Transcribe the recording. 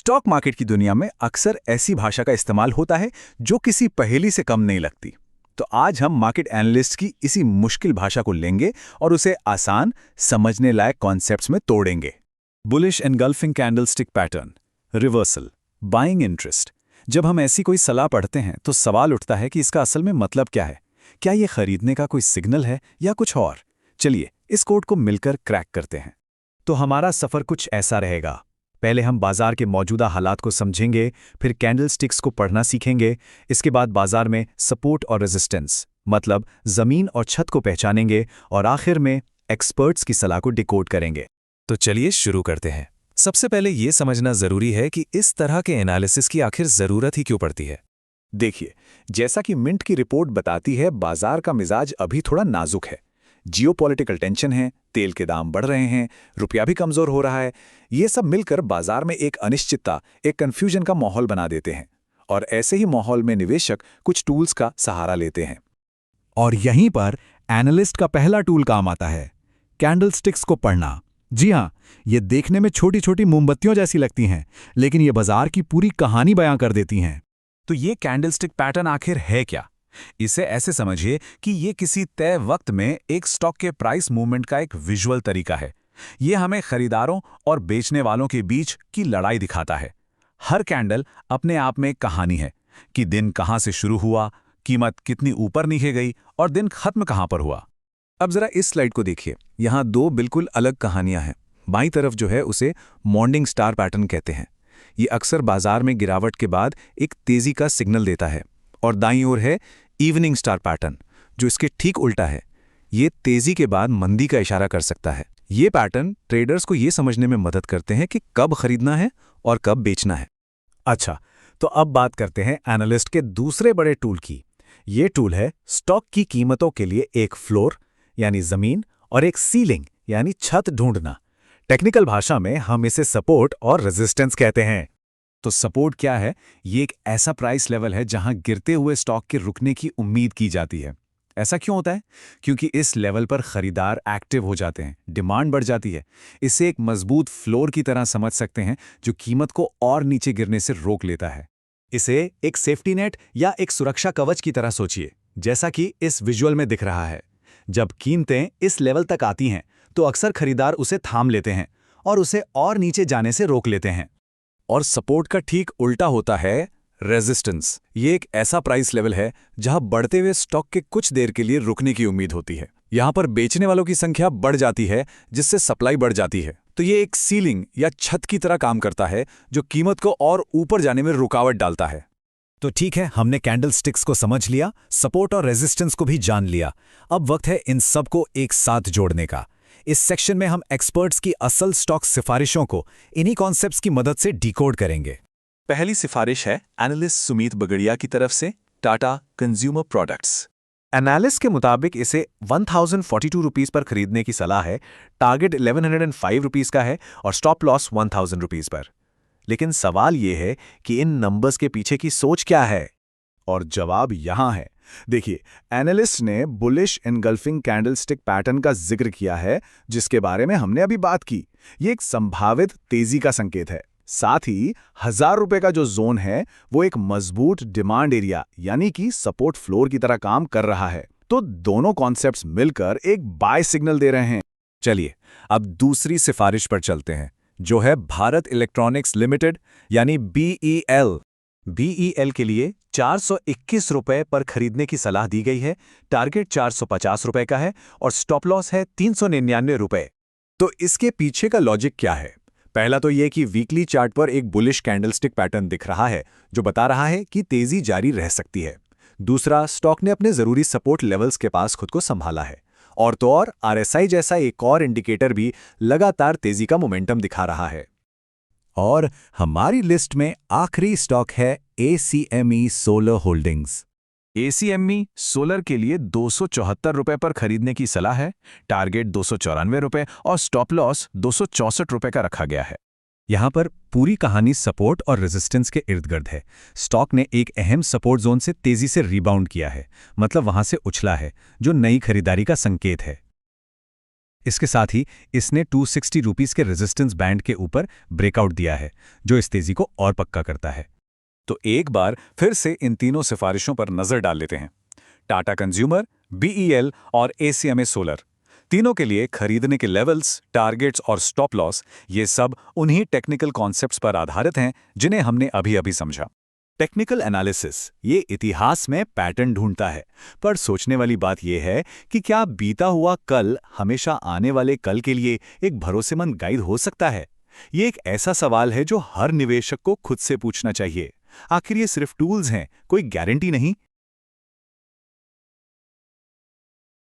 Stock market की दुनिया में अक्सर ऐसी भाषा का इस्तेमाल होता है जो किसी पहेली से कम नहीं लगती। तो आज हम मार्केट एनालिस्ट की इसी मुश्किल भाषा को लेंगे और उसे आसान, समझने लायक कॉन्सेप्ट्स में तोड़ेंगे। Bullish engulfing candlestick pattern, reversal, buying interest. जब हम ऐसी कोई सलाह पढ़ते हैं तो सवाल उठता है कि इसका असल में मतलब क्या है। क्या ये खरीदने का कोई सिग्नल है या कुछ और? चलिए इस कोड को मिलकर क्रैक करते हैं। तो हमारा सफ़र कुछ ऐसा रहेगा। पहले हम बाजार के मौजूदा हालात को समझेंगे, फिर कैंडलस्टिक्स को पढ़ना सीखेंगे, इसके बाद बाजार में सपोर्ट और रेजिस्टेंस मतलब ज़मीन और छत को पहचानेंगे और आखिर में एक्सपर्ट्स की सलाह को डिकोड करेंगे। तो चलिए शुरू करते हैं। सबसे पहले ये समझना ज़रूरी है कि इस तरह के एनालिसिस की आखिर ज़रूरत ही क्यों पड़ती है। देखिए, जैसा कि मिंट की रिपोर्ट बताती है, बाजार का मिजाज अभी थोड़ा नाजुक है। जियोपॉलिटिकल टेंशन है, तेल के दाम बढ़ रहे हैं, रुपया भी कमज़ोर हो रहा है। ये सब मिलकर बाजार में एक अनिश्चितता, एक कन्फ्यूजन का माहौल बना देते हैं। और ऐसे ही माहौल में निवेशक कुछ टूल्स का सहारा लेते हैं। और यहीं पर एनालिस्ट का पहला टूल काम आता है, कैंडलस्टिक्स को पढ़ना। जी हाँ, ये देखने में छोटी छोटी मोमबत्तियों जैसी लगती हैं, लेकिन ये बाजार की पूरी कहानी बयां कर देती हैं। तो ये कैंडलस्टिक पैटर्न आखिर है क्या? इसे ऐसे समझिए कि ये किसी तय वक्त में एक स्टॉक के प्राइस मूवमेंट का एक विजुअल तरीका है। ये हमें खरीदारों और बेचने वालों के बीच की लड़ाई दिखाता है। हर कैंडल अपने आप में एक कहानी है कि दिन कहाँ से शुरू हुआ, कीमत कितनी ऊपर नीचे गई और दिन खत्म कहाँ पर हुआ। अब जरा इस स्लाइड को देखिए, यहाँ दो बिल्कुल अलग कहानियां हैं। बाईं तरफ जो है उसे मॉर्निंग स्टार पैटर्न कहते हैं। ये अक्सर बाजार में गिरावट के बाद एक तेजी का सिग्नल देता है। और दाईं ओर है इवनिंग स्टार पैटर्न, जो इसके ठीक उल्टा है। ये तेजी के बाद मंदी का इशारा कर सकता है। ये पैटर्न ट्रेडर्स को ये समझने में मदद करते हैं कि कब खरीदना है और कब बेचना है। अच्छा, तो अब बात करते हैं एनालिस्ट के दूसरे बड़े टूल की। ये टूल है स्टॉक की कीमतों के लिए एक फ्लोर यानी जमीन और एक सीलिंग यानी छत ढूंढना। टेक्निकल भाषा में हम इसे सपोर्ट और रेजिस्टेंस कहते हैं। तो सपोर्ट क्या है? ये एक ऐसा प्राइस लेवल है जहां गिरते हुए स्टॉक के रुकने की उम्मीद की जाती है। ऐसा क्यों होता है? क्योंकि इस लेवल पर खरीदार एक्टिव हो जाते हैं, डिमांड बढ़ जाती है। इसे एक मजबूत फ्लोर की तरह समझ सकते हैं जो कीमत को और नीचे गिरने से रोक लेता है। इसे एक सेफ्टी नेट या एक सुरक्षा कवच की तरह सोचिए, जैसा कि इस विजुअल में दिख रहा है। जब कीमतें इस लेवल तक आती हैं तो अक्सर खरीदार उसे थाम लेते हैं और उसे और नीचे जाने से रोक लेते हैं। और सपोर्ट का ठीक उल्टा होता है रेजिस्टेंस। ये एक ऐसा प्राइस लेवल है जहां बढ़ते हुए स्टॉक के कुछ देर के लिए रुकने की उम्मीद होती है। यहां पर बेचने वालों की संख्या बढ़ जाती है, जिससे सप्लाई बढ़ जाती है। तो ये एक सीलिंग या छत की तरह काम करता है जो कीमत को और ऊपर जाने में रुकावट डालता है। तो ठीक है, हमने कैंडलस्टिक्स को समझ लिया, सपोर्ट और रेजिस्टेंस को भी जान लिया। अब वक्त है इन सब को एक साथ जोड़ने का। इस सेक्शन में हम एक्सपर्ट्स की असल स्टॉक सिफारिशों को इन्हीं कॉन्सेप्ट्स की मदद से डिकोड करेंगे। पहली सिफारिश है एनालिस्ट सुमीत बगड़िया की तरफ से, टाटा कंज्यूमर प्रोडक्ट्स। एनालिस्ट के मुताबिक इसे 1042 रुपीस पर खरीदने की सलाह है। टारगेट 1105 रुपीस का है और स्टॉप लॉस 1000 रुपीस पर। लेकिन सवाल यह है कि इन नंबर्स के पीछे की सोच क्या है? और जवाब यहां है। देखिए, एनालिस्ट ने बुलिश एनगल्फिंग कैंडलस्टिक पैटर्न का जिक्र किया है, जिसके बारे में हमने अभी बात की। ये एक संभावित तेजी का संकेत है। साथ ही 1000 रुपए का जो जोन है वो एक मजबूत डिमांड एरिया यानी कि सपोर्ट फ्लोर की तरह काम कर रहा है। तो दोनों कॉन्सेप्ट्स मिलकर एक बाय सिग्नल दे रहे हैं। चलिए अब दूसरी सिफारिश पर चलते हैं, जो है भारत इलेक्ट्रॉनिक्स लिमिटेड यानी BEL। BEL के लिए 421 रुपए पर खरीदने की सलाह दी गई है। टारगेट 450 रुपए का है और स्टॉप लॉस है 399 रुपए। तो इसके पीछे का लॉजिक क्या है? पहला तो यह कि वीकली चार्ट पर एक बुलिश कैंडलस्टिक पैटर्न दिख रहा है जो बता रहा है कि तेजी जारी रह सकती है। दूसरा, स्टॉक ने अपने जरूरी सपोर्ट लेवल्स के पास खुद को संभाला है। और तो और RSI जैसा एक और इंडिकेटर भी लगातार तेजी का मोमेंटम दिखा रहा है। और हमारी लिस्ट में आखिरी स्टॉक है ACME solar holdings. ACME solar के लिए 274 रुपए पर खरीदने की सलाह है। टारगेट 294 रुपए और स्टॉप लॉस 264 रुपए का रखा गया है। यहाँ पर पूरी कहानी सपोर्ट और रेजिस्टेंस के इर्द गिर्द है। स्टॉक ने एक अहम सपोर्ट जोन से तेजी से रिबाउंड किया है, मतलब वहां से उछला है, जो नई खरीदारी का संकेत है। इसके साथ ही इसने 260 रुपीस के रेजिस्टेंस बैंड के ऊपर ब्रेकआउट दिया है, जो इस तेजी को और पक्का करता है। तो एक बार फिर से इन तीनों सिफारिशों पर नजर डाल लेते हैं। टाटा कंज्यूमर, बीईएल और एसीएमए सोलर, तीनों के लिए खरीदने के लेवल्स, टारगेट्स और स्टॉप लॉस, ये सब उन्हीं टेक्निकल कॉन्सेप्ट्स पर आधारित हैं जिन्हें हमने अभी-अभी समझा। टेक्निकल एनालिसिस ये इतिहास में पैटर्न ढूंढता है, पर सोचने वाली बात यह है कि क्या बीता हुआ कल हमेशा आने वाले कल के लिए एक भरोसेमंद गाइड हो सकता है? ये एक ऐसा सवाल है जो हर निवेशक को खुद से पूछना चाहिए। आखिर ये सिर्फ टूल्स हैं, कोई गारंटी नहीं।